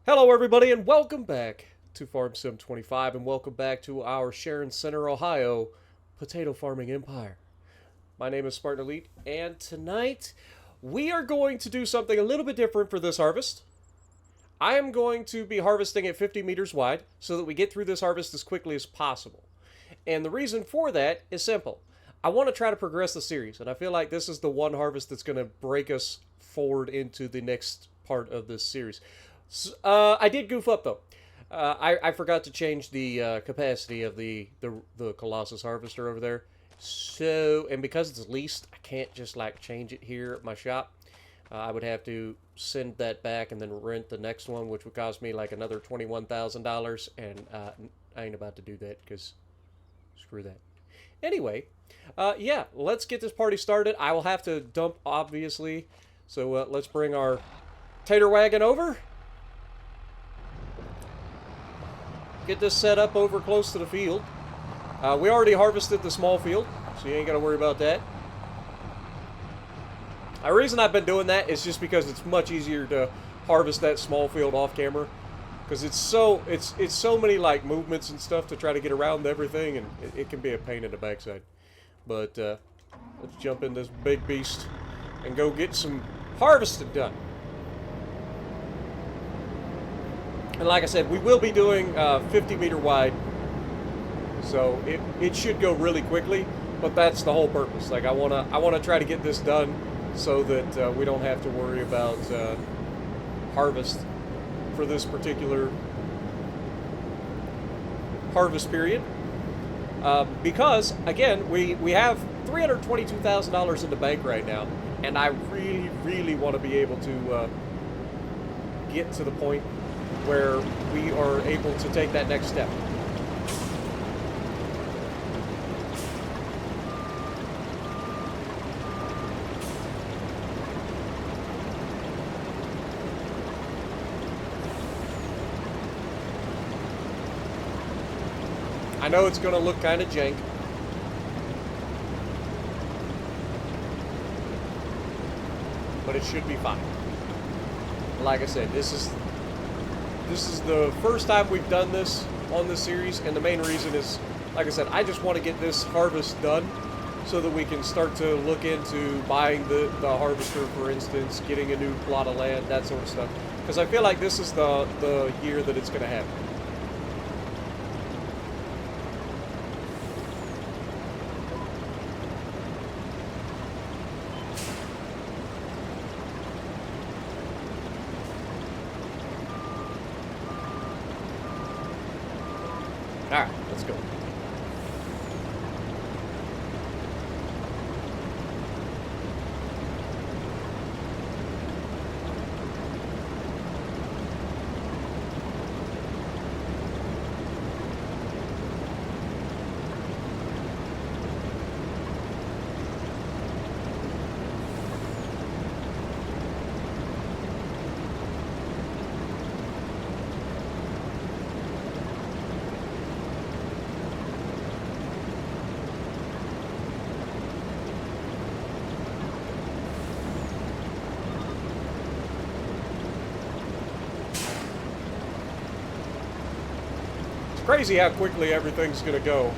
Hello, everybody, and welcome back to Farm Sim 25, and welcome back to our Sharon Center, Ohio potato farming empire. My name is Spartan Elite, and tonight we are going to do something a little bit different for this harvest. I am going to be harvesting at 50 meters wide so that we get through this harvest as quickly as possible. And the reason for that is simple. I want to try to progress the series, and I feel like this is the one harvest that's going to break us forward into the next part of this series. I did goof up though. I forgot to change the capacity of the Colossus harvester over there. So, and because it's leased, I can't just like change it here at my shop. I would have to send that back and then rent the next one, which would cost me like another $21,000, and I ain't about to do that because screw that. Anyway, yeah, let's get this party started. I will have to dump, obviously. So let's bring our tater wagon over. Get this set up over close to the field. We already harvested the small field, so you ain't got to worry about that. The reason I've been doing that is just because it's much easier to harvest that small field off camera, because it's so many like movements and stuff to try to get around everything, and it can be a pain in the backside. But let's jump in this big beast and go get some harvesting done. And like I said, we will be doing 50 meter wide, so it should go really quickly. But that's the whole purpose. Like I wanna try to get this done so that we don't have to worry about harvest for this particular harvest period. Because again, we have $322,000 in the bank right now, and I really want to be able to get to the point where we are able to take that next step. I know it's going to look kind of jank, but it should be fine. Like I said, this is the first time we've done this on this series, and the main reason is, like I said, I just want to get this harvest done so that we can start to look into buying the harvester, for instance, getting a new plot of land, that sort of stuff. Because I feel like this is the year that it's going to happen. Alright, let's go. Crazy how quickly everything's gonna go.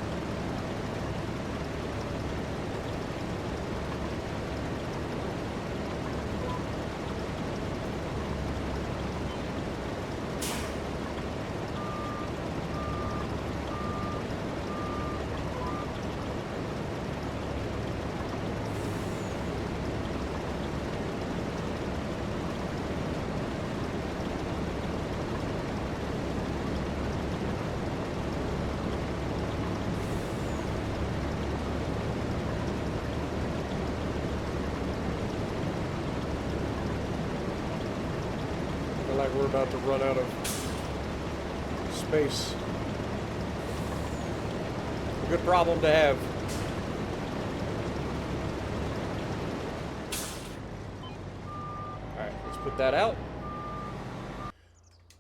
Like we're about to run out of space. A good problem to have. Alright, let's put that out.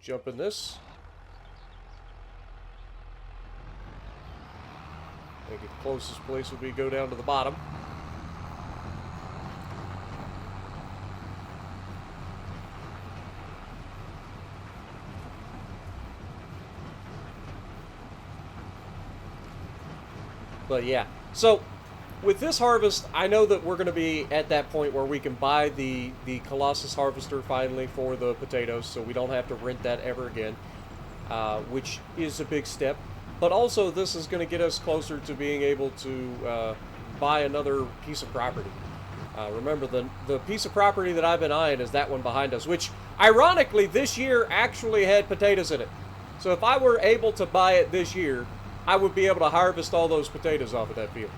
Jump in this. I think the closest place would be go down to the bottom. But yeah, so with this harvest, I know that we're going to be at that point where we can buy the Colossus harvester finally for the potatoes, so we don't have to rent that ever again, which is a big step. But also, this is going to get us closer to being able to buy another piece of property. Remember, the piece of property that I've been eyeing is that one behind us, which, ironically, this year actually had potatoes in it. So if I were able to buy it this year, I would be able to harvest all those potatoes off of that field.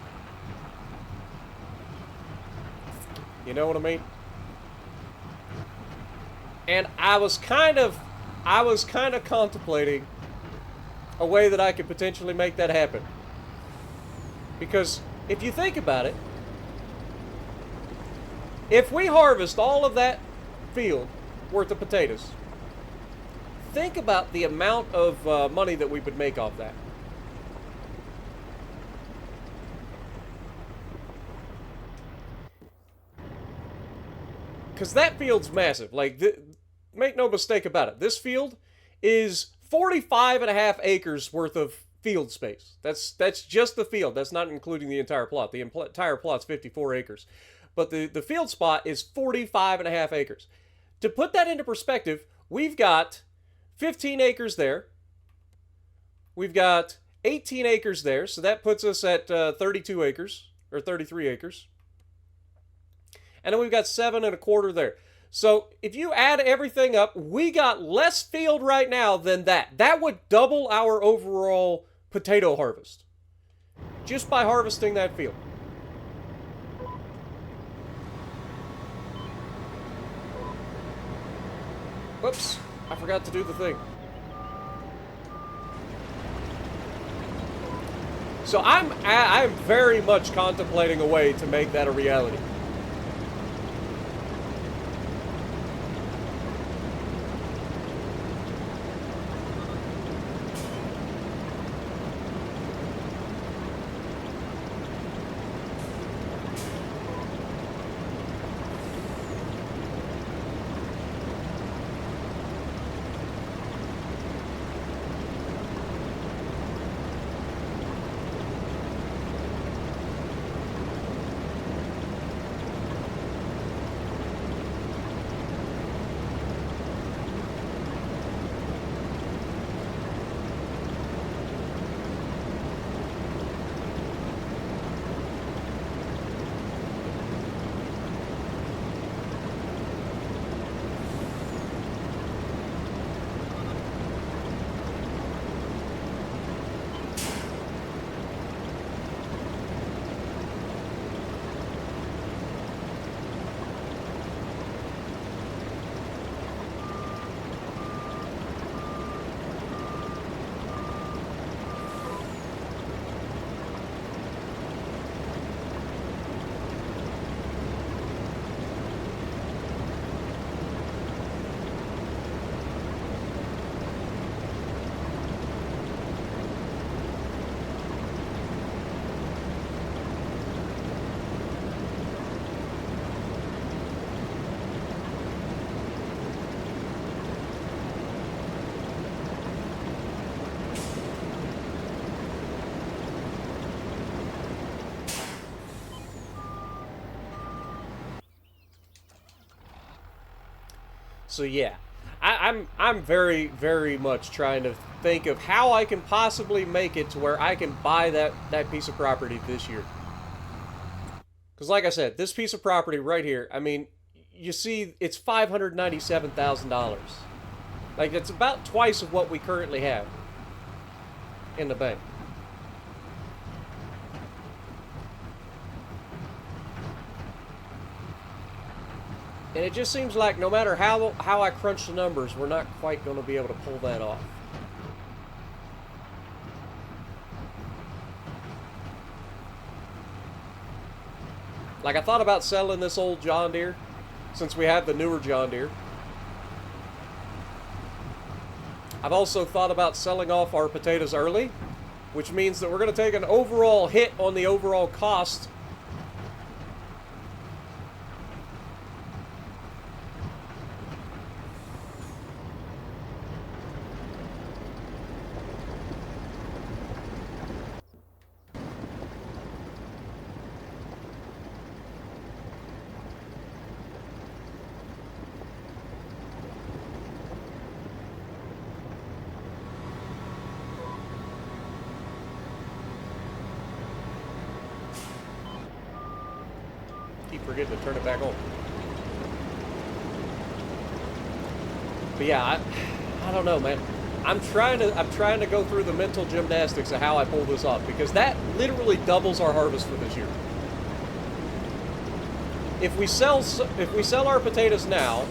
You know what I mean? And I was kind of contemplating a way that I could potentially make that happen. Because if you think about it, if we harvest all of that field worth of potatoes, think about the amount of money that we would make off that. Because that field's massive. Like, make no mistake about it. This field is 45 and a half acres worth of field space. That's just the field. That's not including the entire plot. The entire plot's 54 acres. But the field spot is 45 and a half acres. To put that into perspective, we've got 15 acres there. We've got 18 acres there. So that puts us at 32 acres, or 33 acres. And then we've got 7 1/4 there. So if you add everything up, we got less field right now than that. That would double our overall potato harvest. Just by harvesting that field. Whoops, I forgot to do the thing. So I'm very much contemplating a way to make that a reality. So yeah, I'm very, very much trying to think of how I can possibly make it to where I can buy that piece of property this year. Because like I said, this piece of property right here, I mean, you see it's $597,000. Like, it's about twice of what we currently have in the bank. And it just seems like no matter how I crunch the numbers, we're not quite going to be able to pull that off. Like, I thought about selling this old John Deere, since we have the newer John Deere. I've also thought about selling off our potatoes early, which means that we're going to take an overall hit on the overall cost. forgetting to turn it back on. But yeah, I don't know, man. I'm trying to go through the mental gymnastics of how I pull this off, because that literally doubles our harvest for this year. If we sell our potatoes now,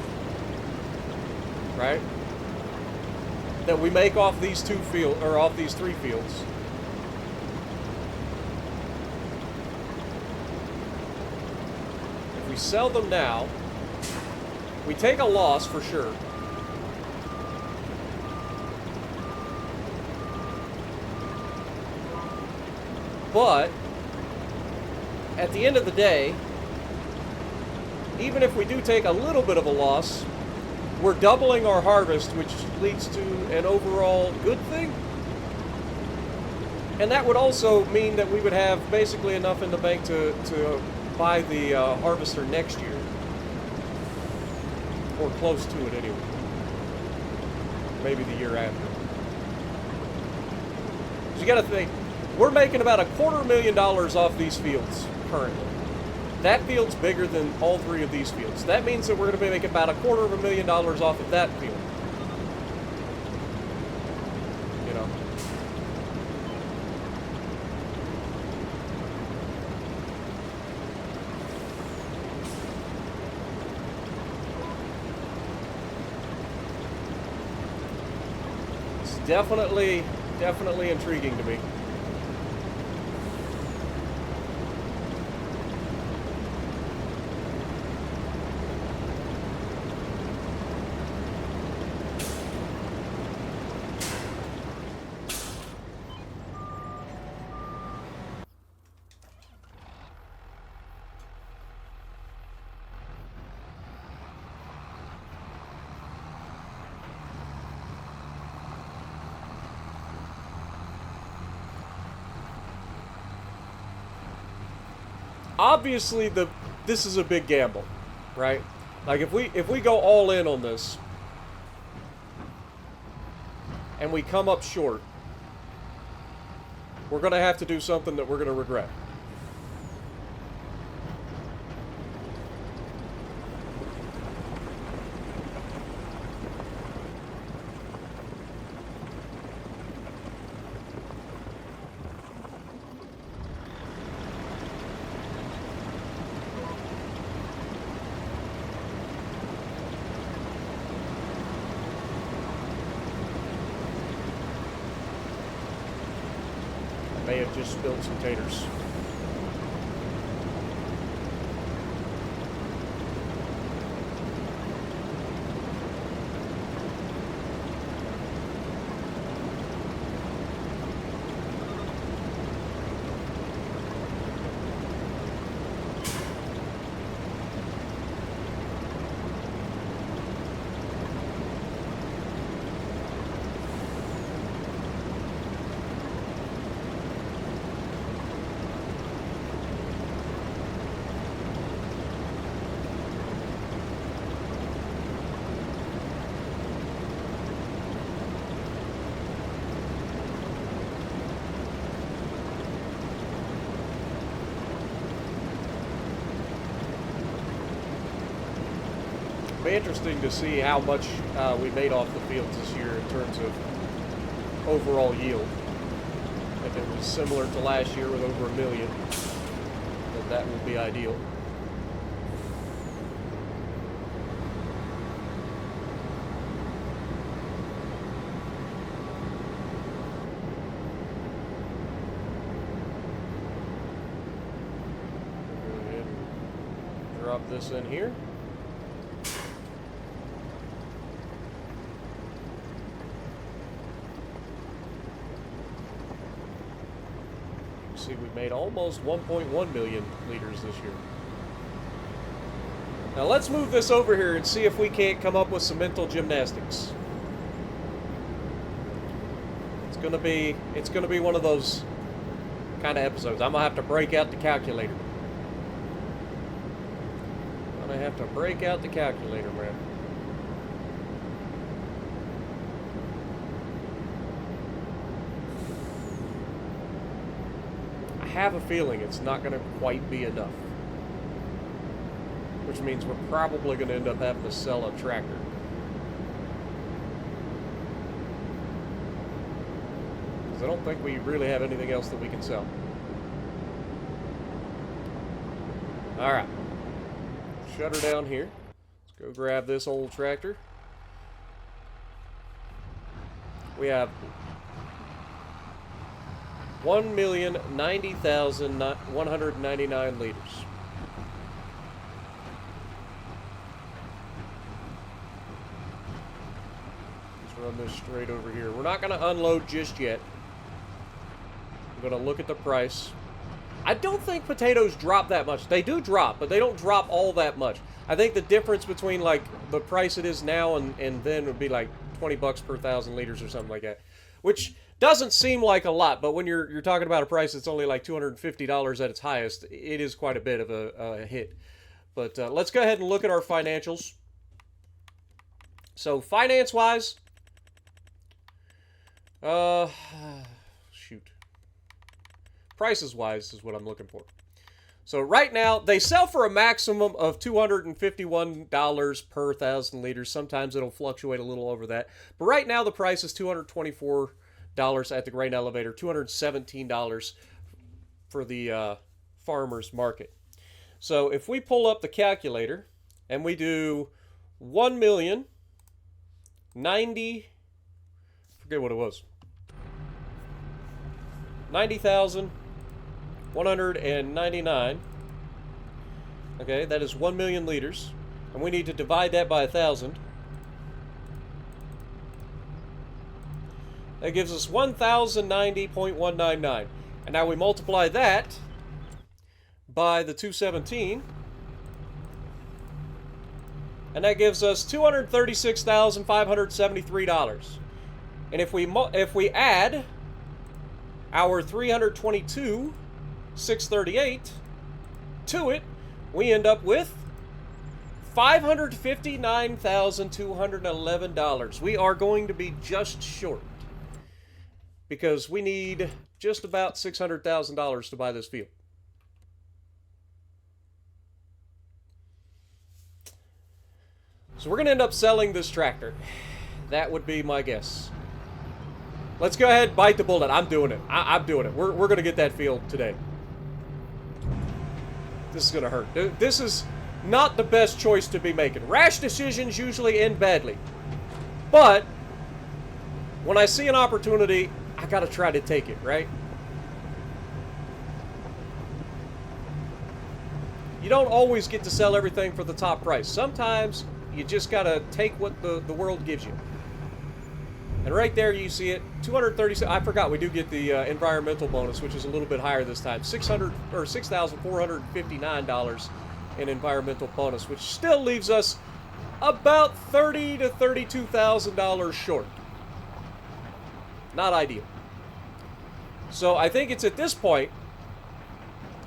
right, that we make off these off these 3 fields, if we sell them now, we take a loss for sure. But at the end of the day, even if we do take a little bit of a loss, we're doubling our harvest, which leads to an overall good thing. And that would also mean that we would have basically enough in the bank to buy the harvester next year. Or close to it anyway. Maybe the year after. So you gotta think, we're making about $250,000 off these fields currently. That field's bigger than all 3 of these fields. That means that we're going to be making about $250,000 off of that field. You know. It's definitely intriguing to me. Obviously, this is a big gamble, right? Like if we go all in on this and we come up short, we're going to have to do something that we're going to regret. May have just spilled some taters. Be interesting to see how much we made off the fields this year in terms of overall yield. If it was similar to last year with over 1 million, then that would be ideal. Go ahead and drop this in here. See, we made almost 1.1 million liters this year. Now let's move this over here and see if we can't come up with some mental gymnastics. It's gonna be one of those kind of episodes. I'm gonna have to break out the calculator. Man. I have a feeling it's not going to quite be enough. which means we're probably going to end up having to sell a tractor. Because I don't think we really have anything else that we can sell. Alright. Shut her down here. Let's go grab this old tractor. We have 1,090,199 liters. Let's run this straight over here. We're not going to unload just yet. I'm going to look at the price. I don't think potatoes drop that much. They do drop, but they don't drop all that much. I think the difference between like the price it is now and then would be like 20 bucks per 1,000 liters or something like that, which doesn't seem like a lot, but when you're talking about a price that's only like $250 at its highest, it is quite a bit of a hit. But let's go ahead and look at our financials. So finance-wise, shoot. Prices-wise is what I'm looking for. So right now, they sell for a maximum of $251 per 1,000 liters. Sometimes it'll fluctuate a little over that. But right now, the price is $224 at the grain elevator, $217 for the farmer's market. So if we pull up the calculator and we do 1,090,000, forget what it was, 90,199. Okay, that is 1 million liters. And we need to divide that by 1,000. That gives us 1,090.199. And now we multiply that by the 217. And that gives us $236,573. And if we add our 322,638 to it, we end up with $559,211. We are going to be just short because we need just about $600,000 to buy this field. So we're going to end up selling this tractor. That would be my guess. Let's go ahead and bite the bullet. I'm doing it. I'm doing it. We're going to get that field today. This is going to hurt. This is not the best choice to be making. Rash decisions usually end badly. But when I see an opportunity, I got to try to take it, right? You don't always get to sell everything for the top price. Sometimes you just got to take what the world gives you. And right there you see it, 236. I forgot we do get the environmental bonus, which is a little bit higher this time. $6,459 in environmental bonus, which still leaves us about $30,000 to $32,000 short. Not ideal. So I think it's at this point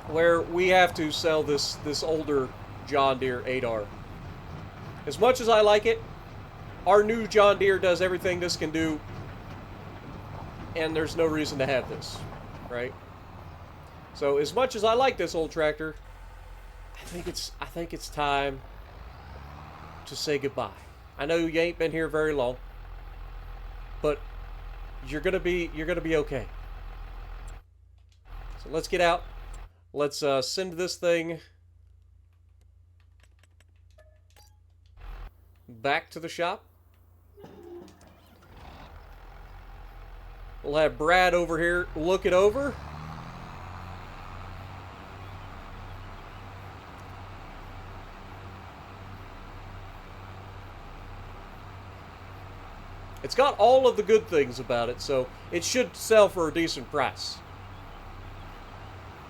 where we have to sell this older John Deere 8R. As much as I like it, our new John Deere does everything this can do, and there's no reason to have this, right? So as much as I like this old tractor, I think it's time to say goodbye. I know you ain't been here very long, but you're gonna be okay. So let's get out. Let's send this thing back to the shop. We'll have Brad over here look it over. It's got all of the good things about it, so it should sell for a decent price.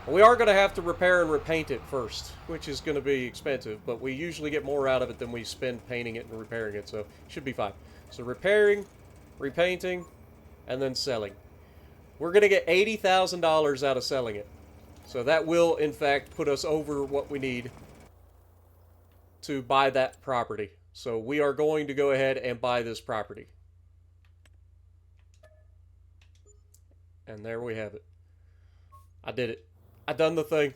We are going to have to repair and repaint it first, which is going to be expensive, but we usually get more out of it than we spend painting it and repairing it, so it should be fine. So repairing, repainting, and then selling. We're going to get $80,000 out of selling it. So that will, in fact, put us over what we need to buy that property. So we are going to go ahead and buy this property. And there we have it. I did it. I done the thing.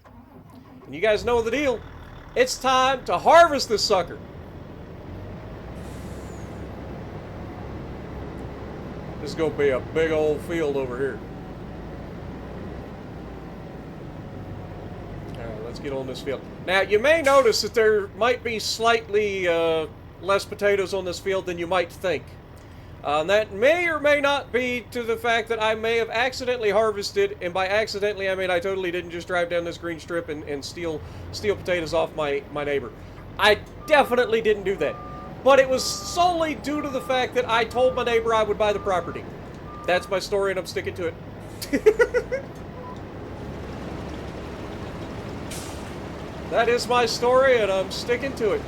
And you guys know the deal. It's time to harvest this sucker. This is going to be a big old field over here. Alright, let's get on this field. Now, you may notice that there might be slightly less potatoes on this field than you might think. That may or may not be to the fact that I may have accidentally harvested, and by accidentally I mean I totally didn't just drive down this green strip and steal potatoes off my neighbor. I definitely didn't do that. But it was solely due to the fact that I told my neighbor I would buy the property. That's my story and I'm sticking to it. That is my story and I'm sticking to it.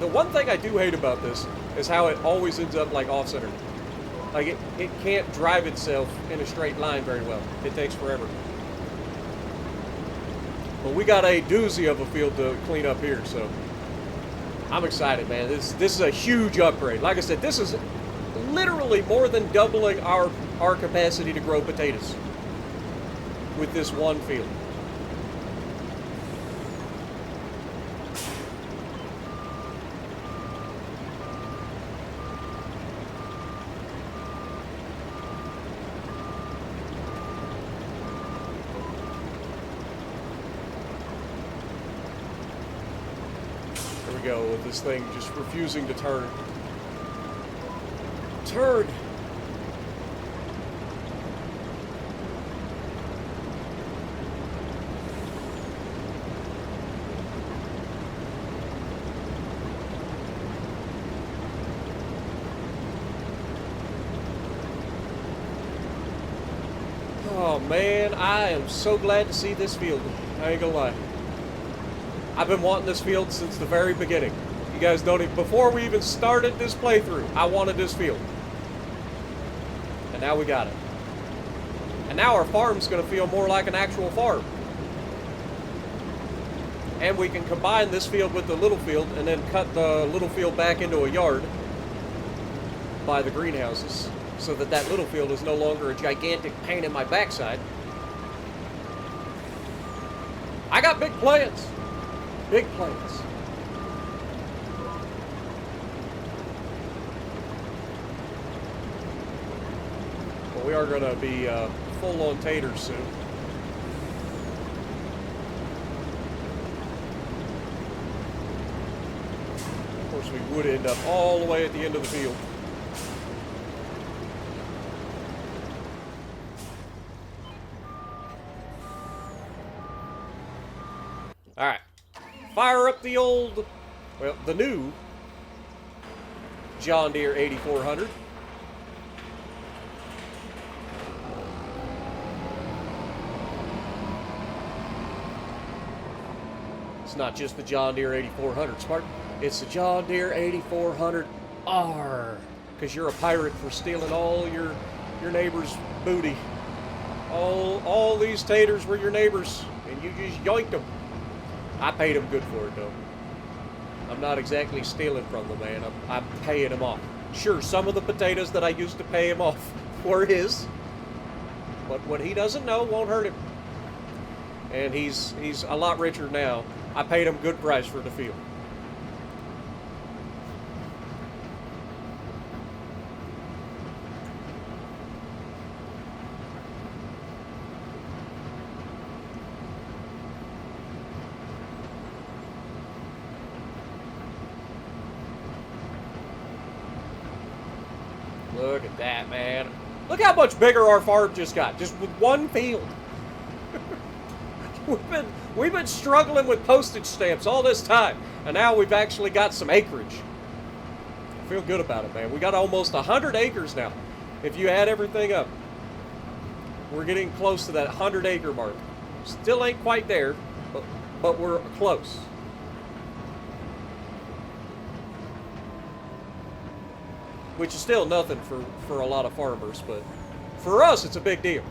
The one thing I do hate about this is how it always ends up like off-center. Like it can't drive itself in a straight line very well. It takes forever. But we got a doozy of a field to clean up here, so I'm excited, man. This is a huge upgrade. Like I said, this is literally more than doubling our capacity to grow potatoes with this one field. Go with this thing just refusing to turn. Turn! Oh man, I am so glad to see this field. I ain't gonna lie. I've been wanting this field since the very beginning. You guys know it. Before we even started this playthrough, I wanted this field. And now we got it. And now our farm's going to feel more like an actual farm. And we can combine this field with the little field and then cut the little field back into a yard by the greenhouses so that that little field is no longer a gigantic pain in my backside. I got big plans. Big plans. But we are going to be full on taters soon. Of course, we would end up all the way at the end of the field. All right. Fire up the old, well, the new John Deere 8400. It's not just the John Deere 8400, Spartan. It's the John Deere 8400R. Because you're a pirate for stealing all your neighbor's booty. All these taters were your neighbors, and you just yoinked them. I paid him good for it, though. I'm not exactly stealing from the man. I'm paying him off. Sure, some of the potatoes that I used to pay him off were his. But what he doesn't know won't hurt him. And he's a lot richer now. I paid him a good price for the field. Look at that, man. Look how much bigger our farm just got, just with one field. We've been struggling with postage stamps all this time, and now we've actually got some acreage. I feel good about it, man. We got almost 100 acres now. If you add everything up, we're getting close to that 100-acre mark. Still ain't quite there, but we're close. Which is still nothing for a lot of farmers, but for us, it's a big deal.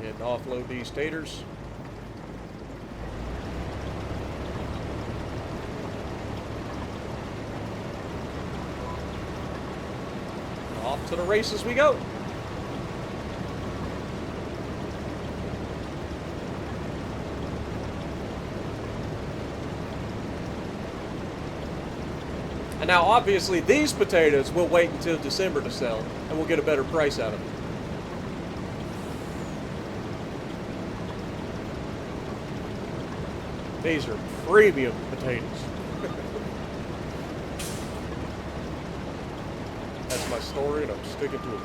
And offload these taters. Off. To the races we go. And now, obviously, these potatoes will wait until December to sell, and we'll get a better price out of them. These are premium potatoes. That's my story, and I'm sticking to it.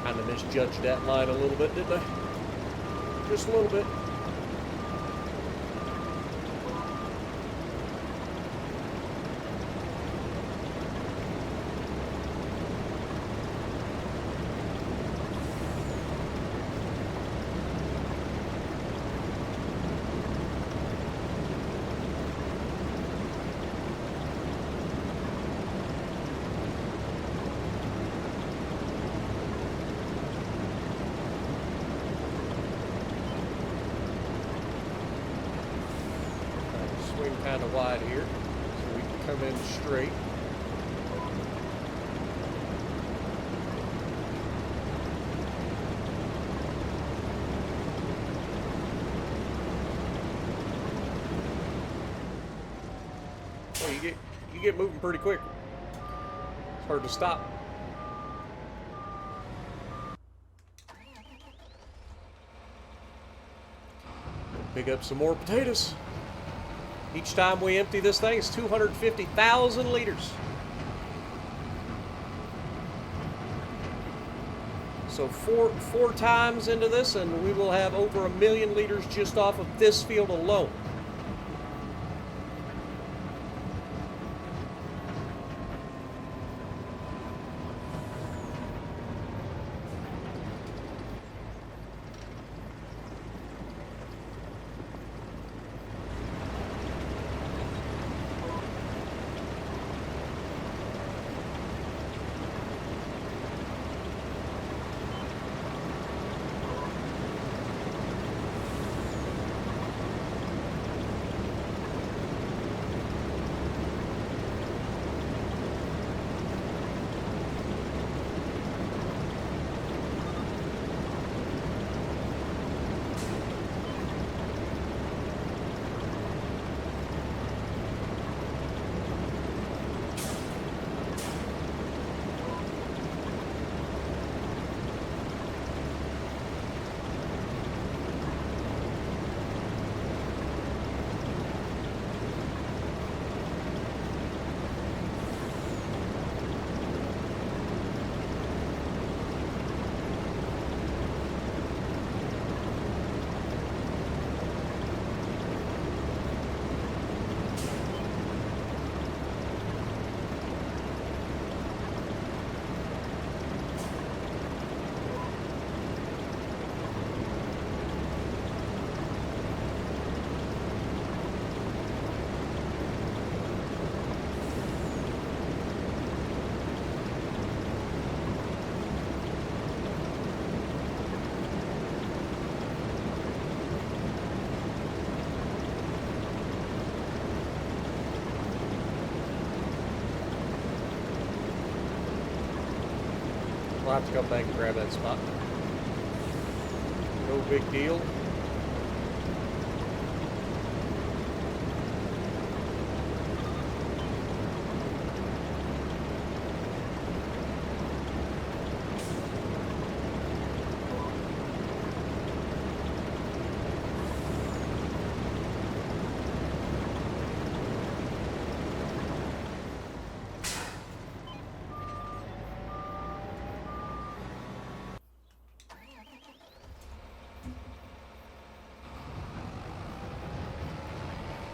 Kind of misjudged that line a little bit, didn't I? Just a little bit. Swing kind of wide here, so we can come in straight. Well, you get moving pretty quick. It's hard to stop. Pick up some more potatoes. Each time we empty this thing, it's 250,000 liters. So four times into this, and we will have over 1 million liters just off of this field alone. We'll have to come back and grab that spot. No big deal.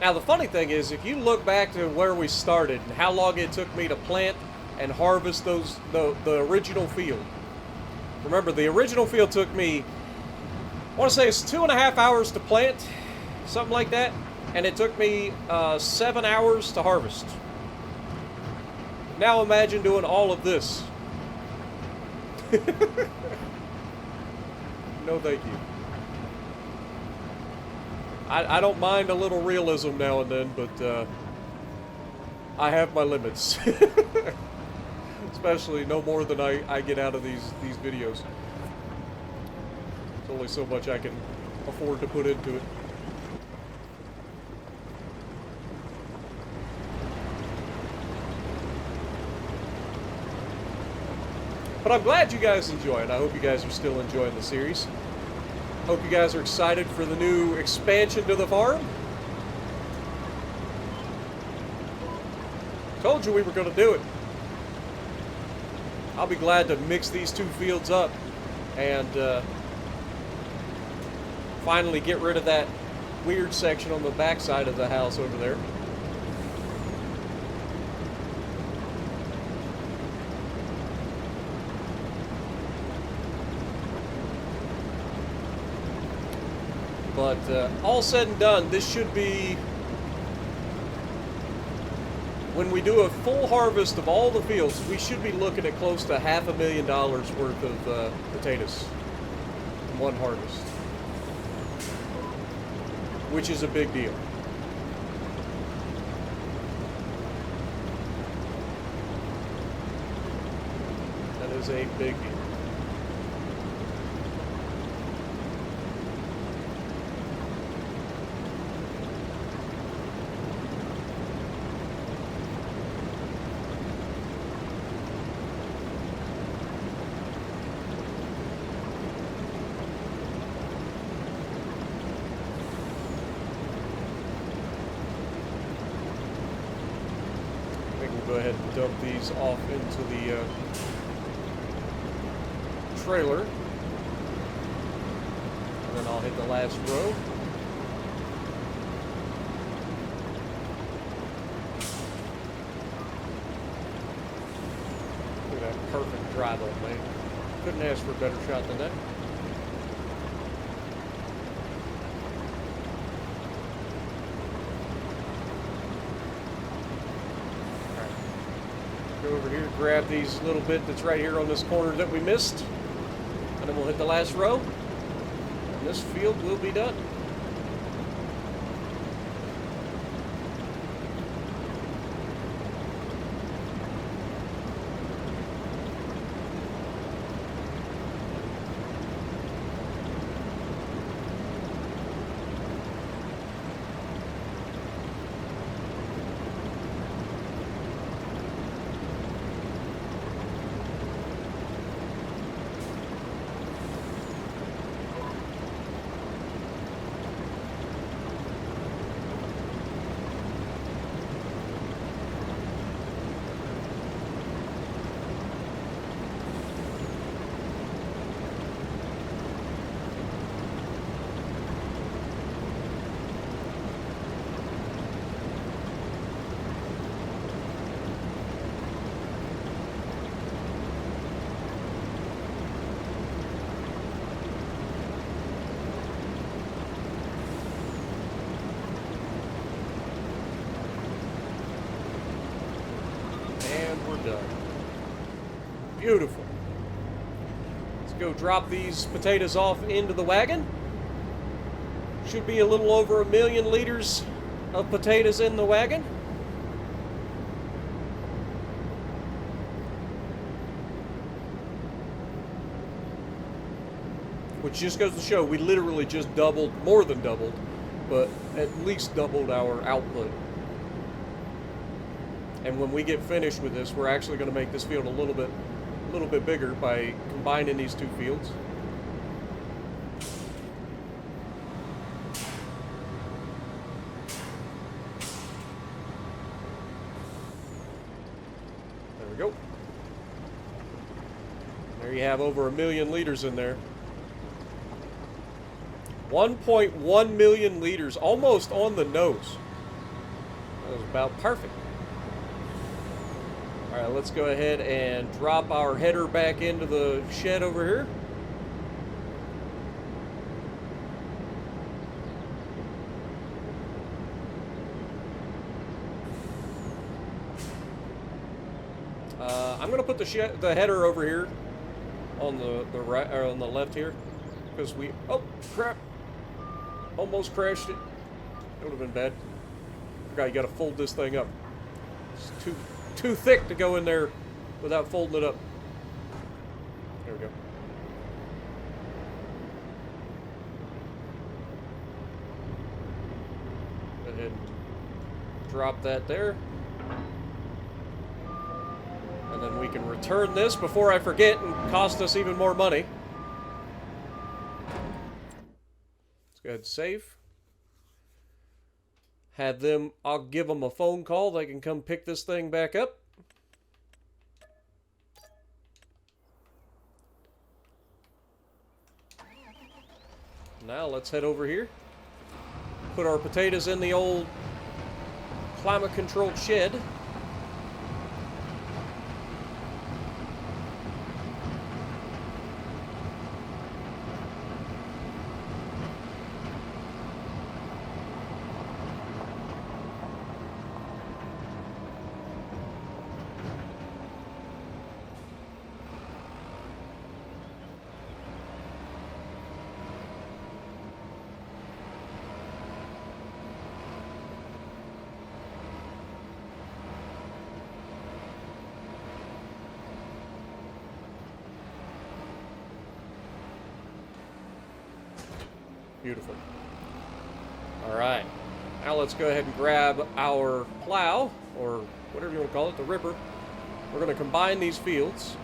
Now, the funny thing is, if you look back to where we started and how long it took me to plant and harvest the original field. Remember, the original field took me, I want to say it's 2.5 hours to plant, something like that, and it took me 7 hours to harvest. Now imagine doing all of this. No, thank you. I don't mind a little realism now and then, but I have my limits. Especially no more than I get out of these videos. There's only so much I can afford to put into it. But I'm glad you guys enjoy it. I hope you guys are still enjoying the series. Hope you guys are excited for the new expansion to the farm. Told you we were going to do it. I'll be glad to mix these two fields up and finally get rid of that weird section on the back side of the house over there. But all said and done, this should be, when we do a full harvest of all the fields, we should be looking at close to $500,000 worth of potatoes in one harvest, which is a big deal. That is a big deal. Go ahead and dump these off into the trailer, and then I'll hit the last row. Look at that perfect drive on, man. Couldn't ask for a better shot than that. Go over here, grab these little bit that's right here on this corner that we missed, and then we'll hit the last row, and this field will be done. Done. Beautiful. Let's go drop these potatoes off into the wagon. Should be a little over 1 million liters of potatoes in the wagon. Which just goes to show we literally just doubled, more than doubled, but at least doubled our output. And when we get finished with this, we're actually going to make this field a little bit bigger by combining these two fields. There we go. There you have over 1 million liters in there. 1.1 million liters, almost on the nose. was about perfect. Alright, let's go ahead and drop our header back into the shed over here. I'm gonna put the header over here on the right or on the left here, because oh crap, almost crashed it. It would have been bad. Forgot you got to fold this thing up. It's too thick to go in there without folding it up. There we go. Go ahead and drop that there. And then we can return this before I forget and cost us even more money. Let's go ahead and save. I'll give them a phone call. They can come pick this thing back up. Now let's head over here. Put our potatoes in the old climate-controlled shed. Beautiful. All right. Now let's go ahead and grab our plow, or whatever you want to call it, the ripper. We're going to combine these fields.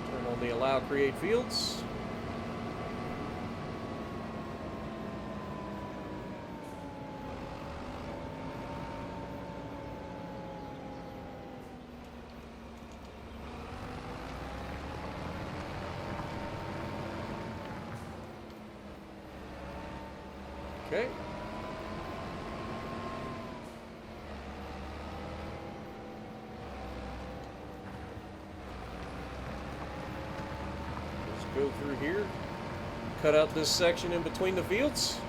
Turn on the allow create fields. Okay. Let's go through here. Cut out this section in between the fields.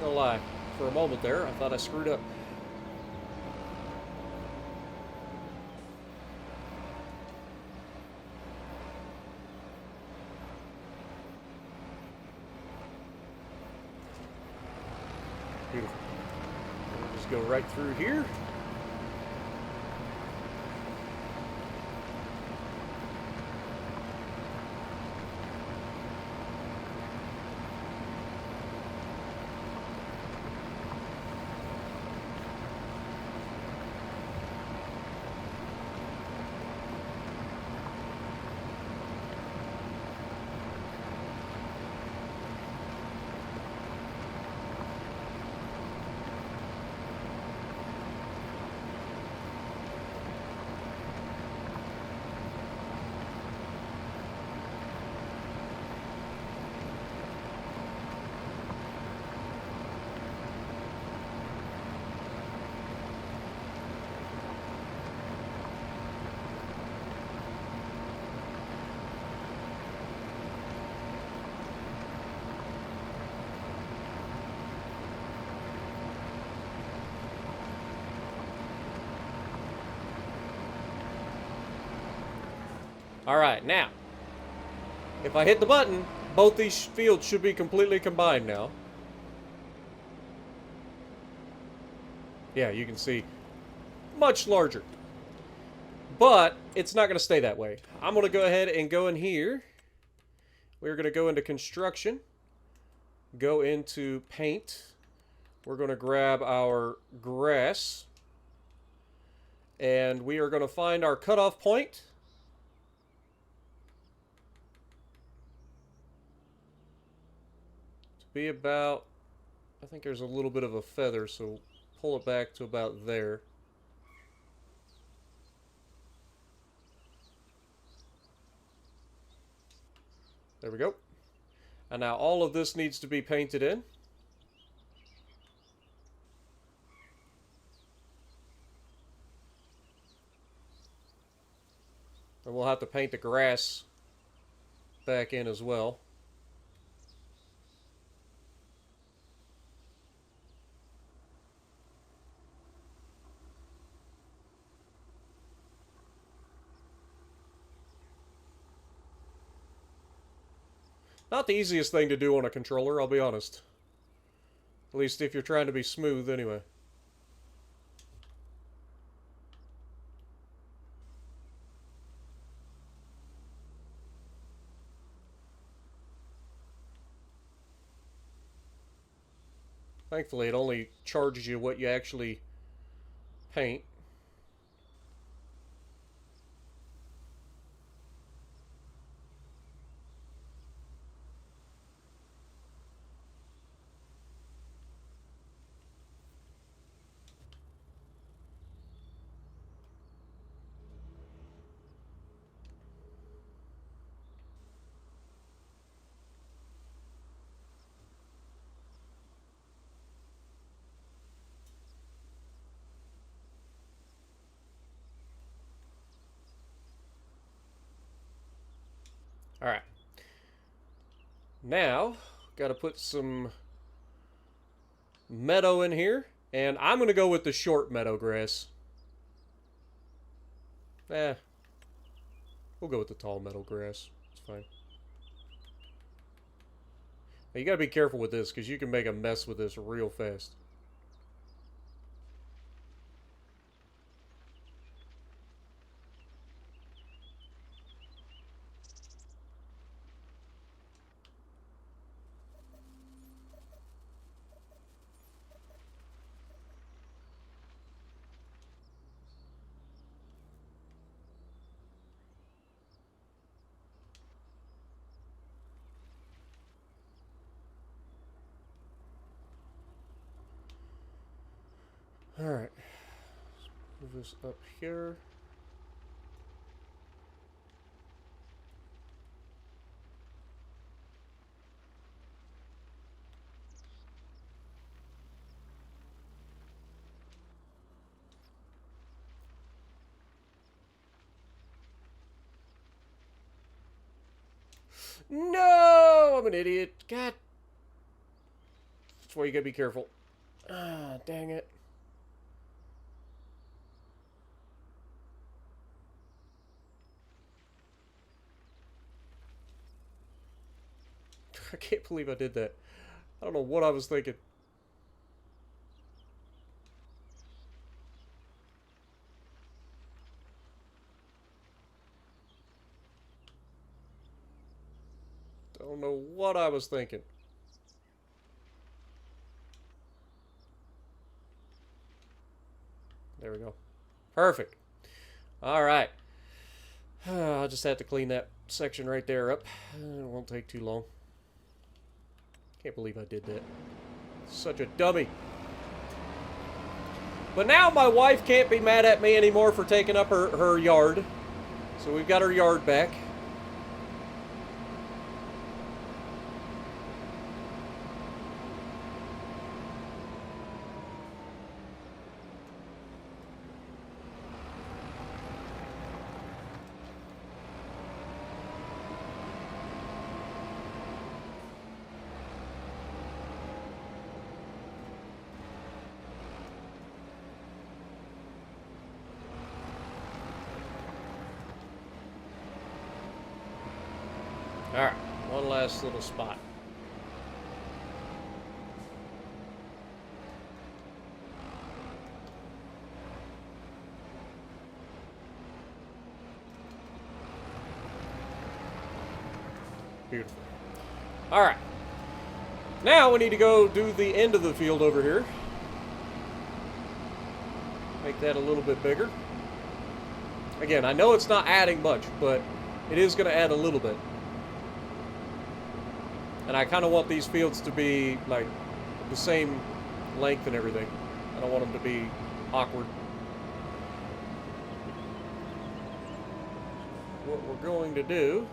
Gonna lie, for a moment there, I thought I screwed up. Beautiful. We'll just go right through here. Alright, now, if I hit the button, both these fields should be completely combined now. Yeah, you can see much larger. But it's not going to stay that way. I'm going to go ahead and go in here. We're going to go into construction. Go into paint. We're going to grab our grass. And we are going to find our cutoff point. To be about, I think there's a little bit of a feather, so pull it back to about there. There we go. And now all of this needs to be painted in. And we'll have to paint the grass back in as well. Not the easiest thing to do on a controller, I'll be honest. At least if you're trying to be smooth, anyway. Thankfully, it only charges you what you actually paint. Alright. Now, got to put some meadow in here. And I'm going to go with the short meadow grass. We'll go with the tall meadow grass. It's fine. Now, you got to be careful with this, because you can make a mess with this real fast. Alright. Move this up here. No! I'm an idiot. God. That's why you gotta be careful. Ah, dang it. I can't believe I did that. I don't know what I was thinking. Don't know what I was thinking. There we go. Perfect. Alright. I'll just have to clean that section right there up. It won't take too long. Can't believe I did that. Such a dummy. But now my wife can't be mad at me anymore for taking up her yard. So we've got her yard back. Alright, one last little spot. Beautiful. Alright. Now we need to go do the end of the field over here. Make that a little bit bigger. Again, I know it's not adding much, but it is going to add a little bit. And I kind of want these fields to be like the same length and everything. I don't want them to be awkward. What we're going to do,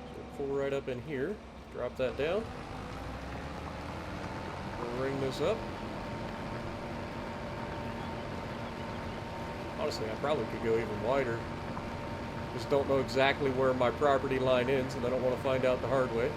so pull right up in here, drop that down, ring this up. Honestly, I probably could go even wider. Just don't know exactly where my property line ends, and I don't want to find out the hard way.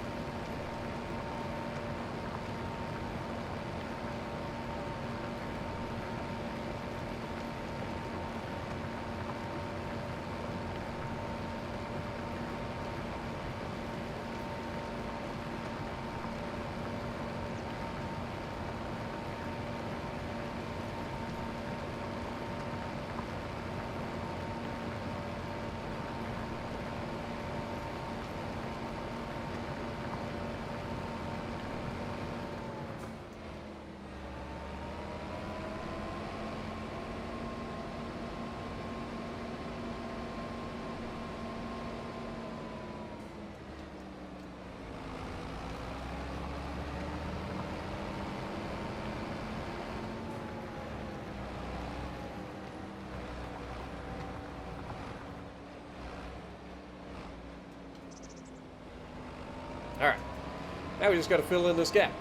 Alright, now we just got to fill in this gap.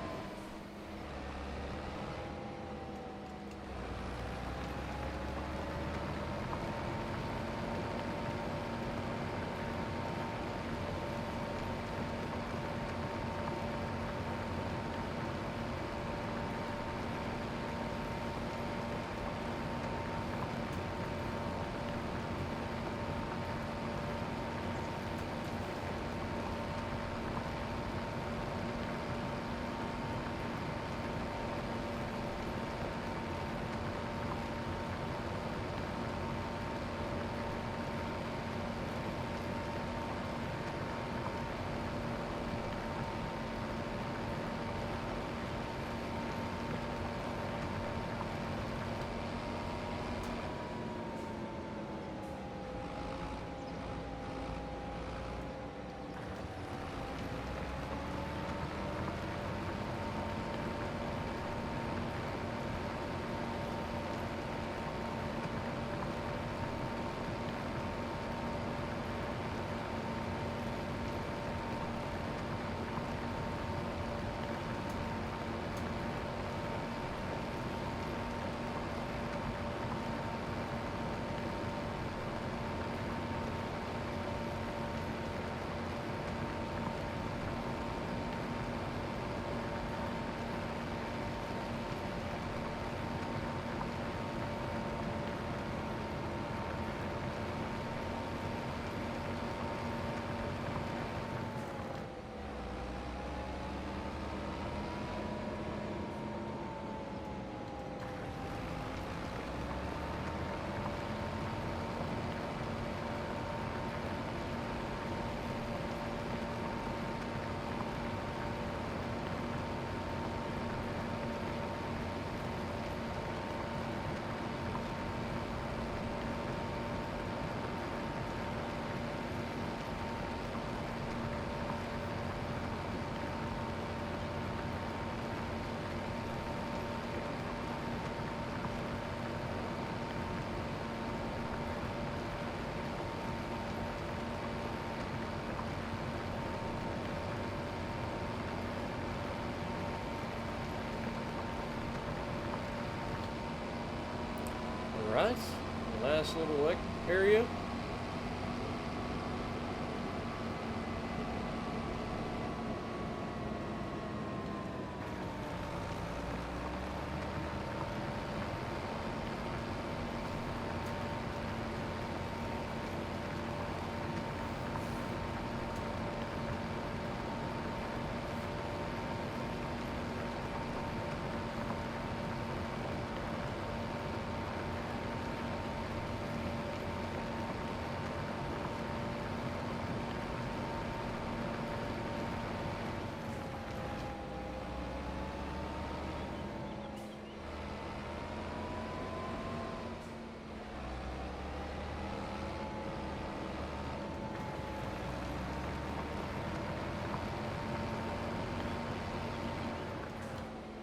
Alright, last little area.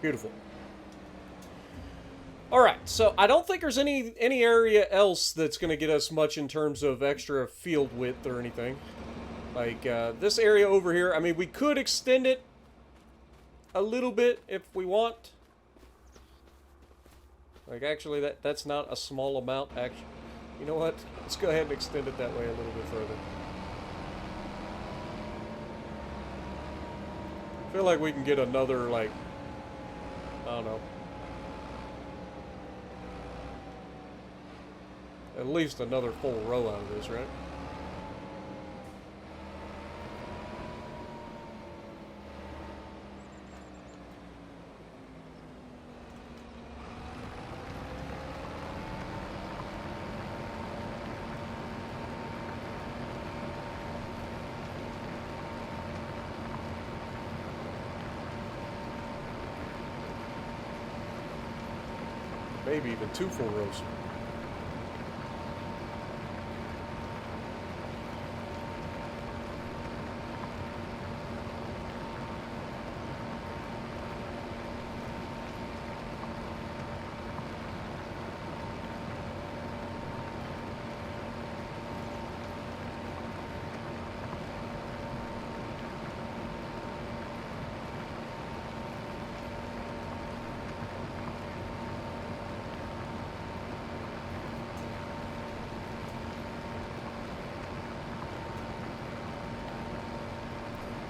Beautiful. All right, so I don't think there's any area else that's going to get us much in terms of extra field width or anything. Like, this area over here, I mean, we could extend it a little bit if we want. Like, actually, that's not a small amount, actually. You know what? Let's go ahead and extend it that way a little bit further. I feel like we can get another, like, I don't know. At least another full row out of this, right? Maybe even 2 full rows.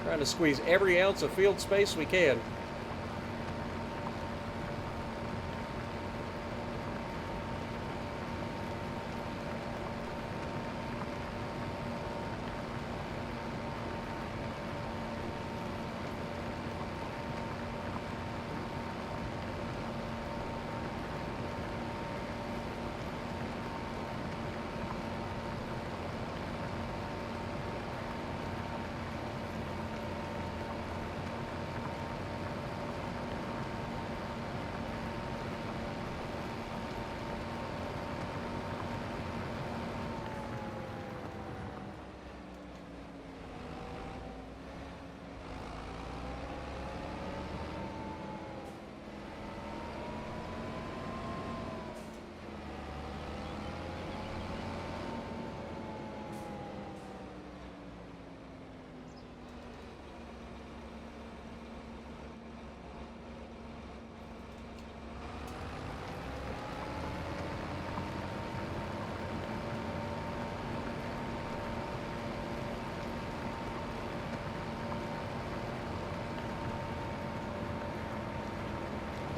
Trying to squeeze every ounce of field space we can.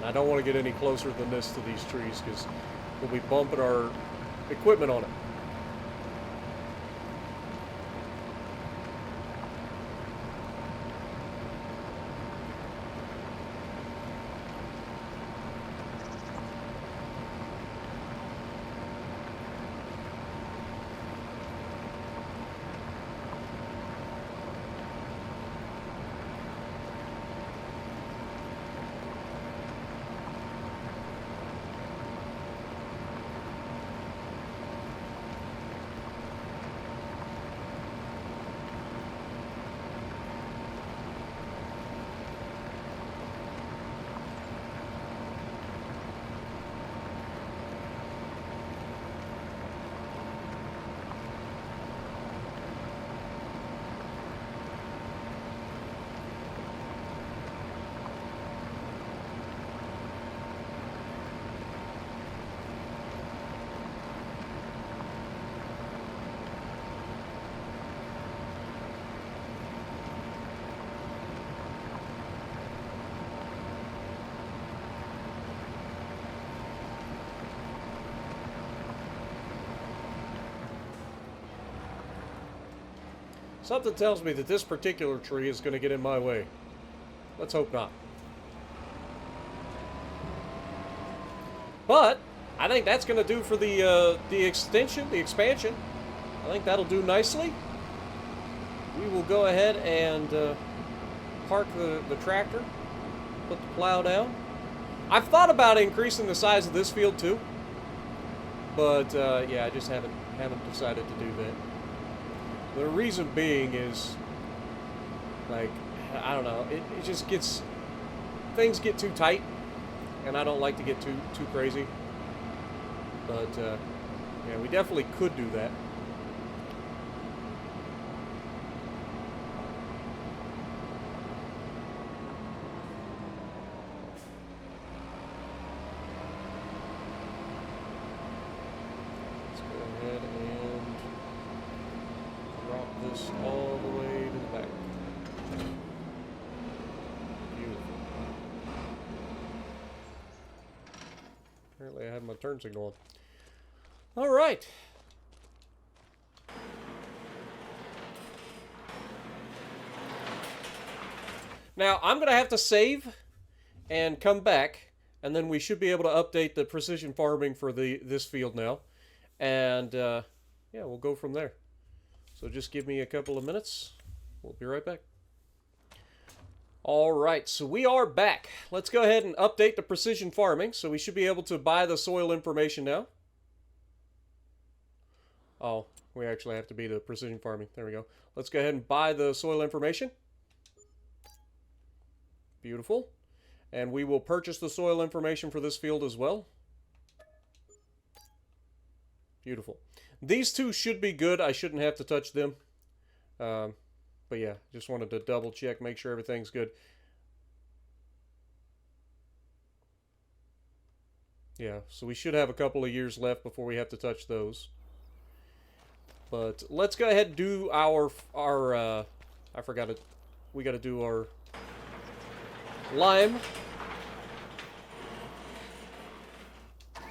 I don't want to get any closer than this to these trees because we'll be bumping our equipment on it. Something tells me that this particular tree is going to get in my way. Let's hope not. But I think that's going to do for the extension, the expansion. I think that'll do nicely. We will go ahead and park the tractor, put the plow down. I've thought about increasing the size of this field too, but yeah, I just haven't decided to do that. The reason being is, like, I don't know, it just gets things get too tight, and I don't like to get too crazy. But yeah, we definitely could do that. Let's go ahead and drop this all the way to the back. Beautiful. Apparently I had my turn signal on. All right. Now, I'm going to have to save and come back, and then we should be able to update the precision farming for this field now. And, yeah, we'll go from there. So just give me a couple of minutes. We'll be right back. All right, so we are back. Let's go ahead and update the precision farming. So we should be able to buy the soil information now. Oh, we actually have to be the precision farming. There we go. Let's go ahead and buy the soil information. Beautiful. And we will purchase the soil information for this field as well. Beautiful. These two should be good. I shouldn't have to touch them. But yeah, just wanted to double check, make sure everything's good. Yeah, so we should have a couple of years left before we have to touch those. But let's go ahead and do our I forgot it. We got to do our lime. So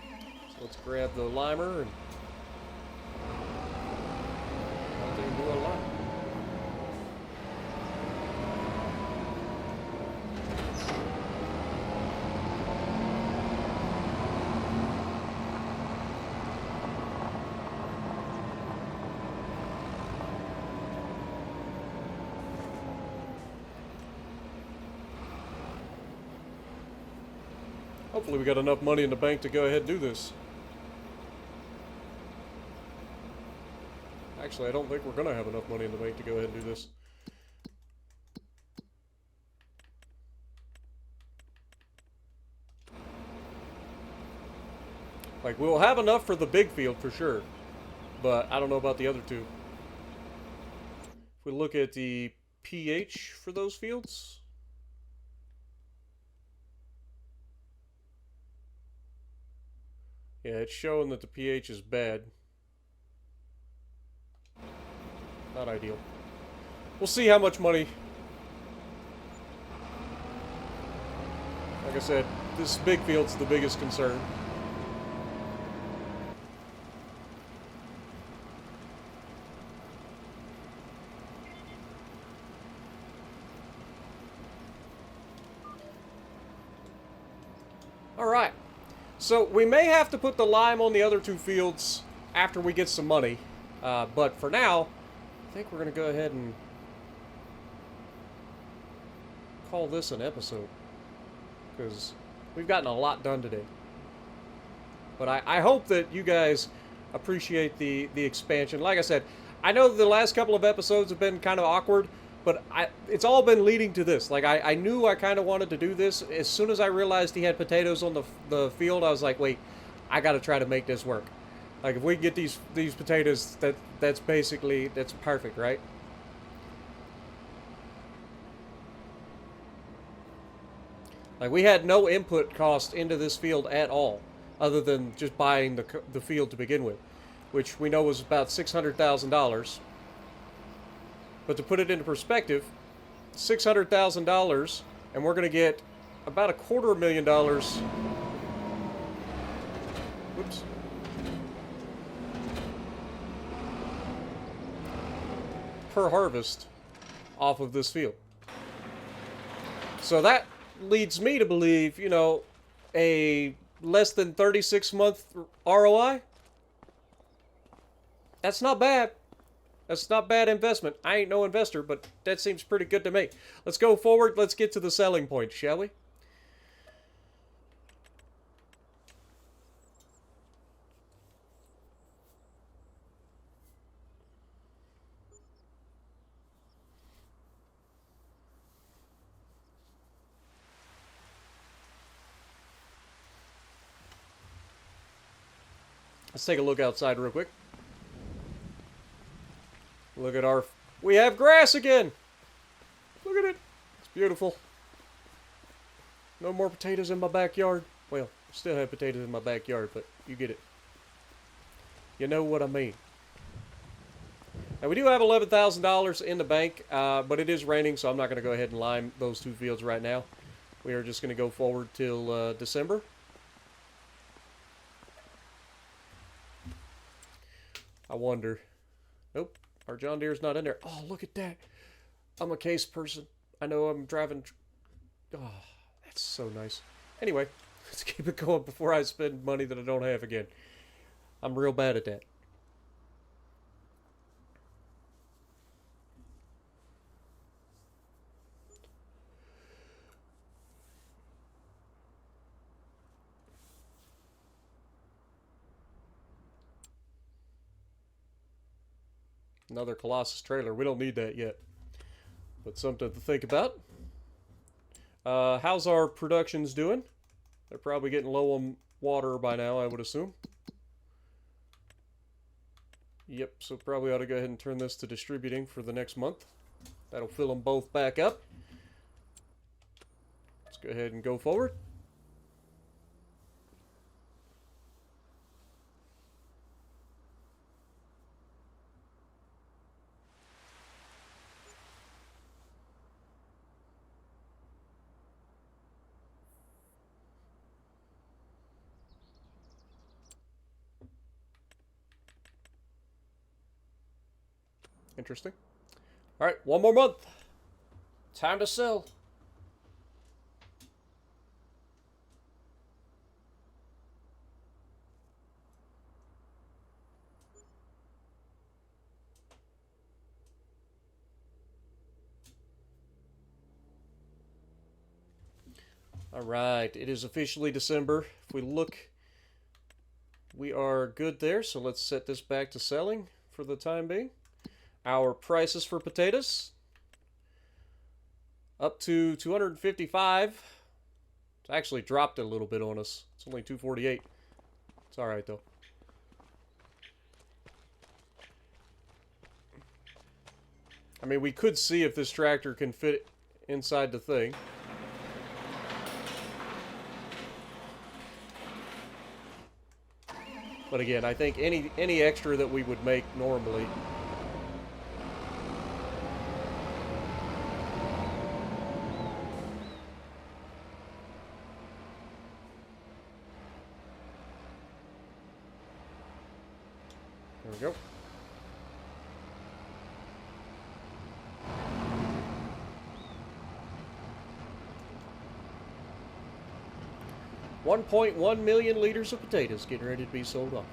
let's grab the limer and do our lime. Hopefully we got enough money in the bank to go ahead and do this. Actually, I don't think we're going to have enough money in the bank to go ahead and do this. Like, we'll have enough for the big field for sure. But I don't know about the other two. If we look at the pH for those fields... yeah, it's showing that the pH is bad. Not ideal. We'll see how much money. Like I said, this big field's the biggest concern. All right. So we may have to put the lime on the other two fields after we get some money. But for now, I think we're going to go ahead and call this an episode. Because we've gotten a lot done today. But I hope that you guys appreciate the expansion. Like I said, I know the last couple of episodes have been kind of awkward. But it's all been leading to this. Like, I knew I kind of wanted to do this. As soon as I realized he had potatoes on the field, I was like, wait, I got to try to make this work. Like, if we can get these potatoes, that's perfect, right? Like, we had no input cost into this field at all, other than just buying the field to begin with, which we know was about $600,000. But to put it into perspective, $600,000, and we're going to get about $250,000. Whoops. Per harvest off of this field. So that leads me to believe, you know, a less than 36-month ROI. That's not bad. That's not bad investment. I ain't no investor, but that seems pretty good to me. Let's go forward. Let's get to the selling point, shall we? Let's take a look outside real quick. Look at our... We have grass again! Look at it! It's beautiful. No more potatoes in my backyard. Well, still have potatoes in my backyard, but you get it. You know what I mean. Now, we do have $11,000 in the bank, but it is raining, so I'm not going to go ahead and lime those two fields right now. We are just going to go forward till December. I wonder. Nope. Our John Deere's not in there. Oh, look at that. I'm a case person. I know I'm driving... Oh, that's so nice. Anyway, let's keep it going before I spend money that I don't have again. I'm real bad at that. Another Colossus trailer. We don't need that yet. But something to think about. How's our productions doing? They're probably getting low on water by now, I would assume. Yep, so probably ought to go ahead and turn this to distributing for the next month. That'll fill them both back up. Let's go ahead and go forward. Interesting. All right, one more month. Time to sell. All right, it is officially December. If we look, we are good there. So let's set this back to selling for the time being. Our prices for potatoes up to 255. It's actually dropped a little bit on us. It's only 248. It's all right though. I mean, we could see if this tractor can fit inside the thing. But again, I think any extra that we would make normally. There we go. $1.1 million liters of potatoes getting ready to be sold off.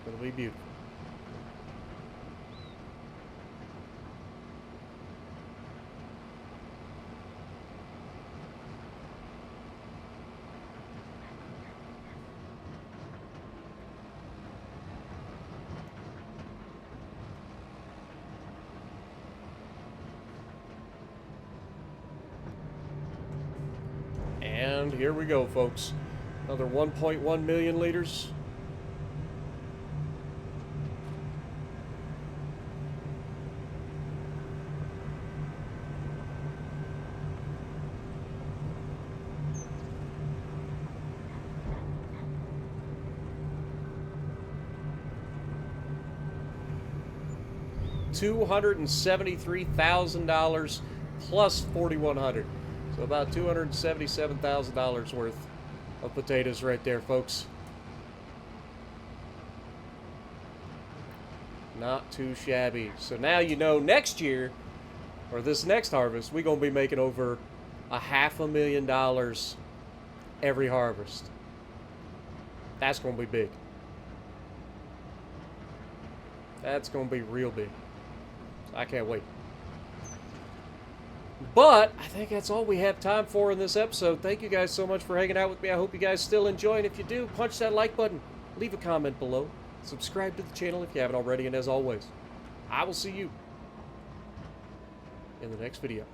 It'll be beautiful. And here we go, folks. Another 1.1 million liters. $273,000 plus $4,100. So about $277,000 worth of potatoes right there, folks. Not too shabby. So now you know next year, or this next harvest, we're going to be making over $500,000 every harvest. That's going to be big. That's going to be real big. So I can't wait. But I think that's all we have time for in this episode. Thank you guys so much for hanging out with me. I hope you guys still enjoy. And if you do, punch that like button. Leave a comment below. Subscribe to the channel if you haven't already. And as always, I will see you in the next video.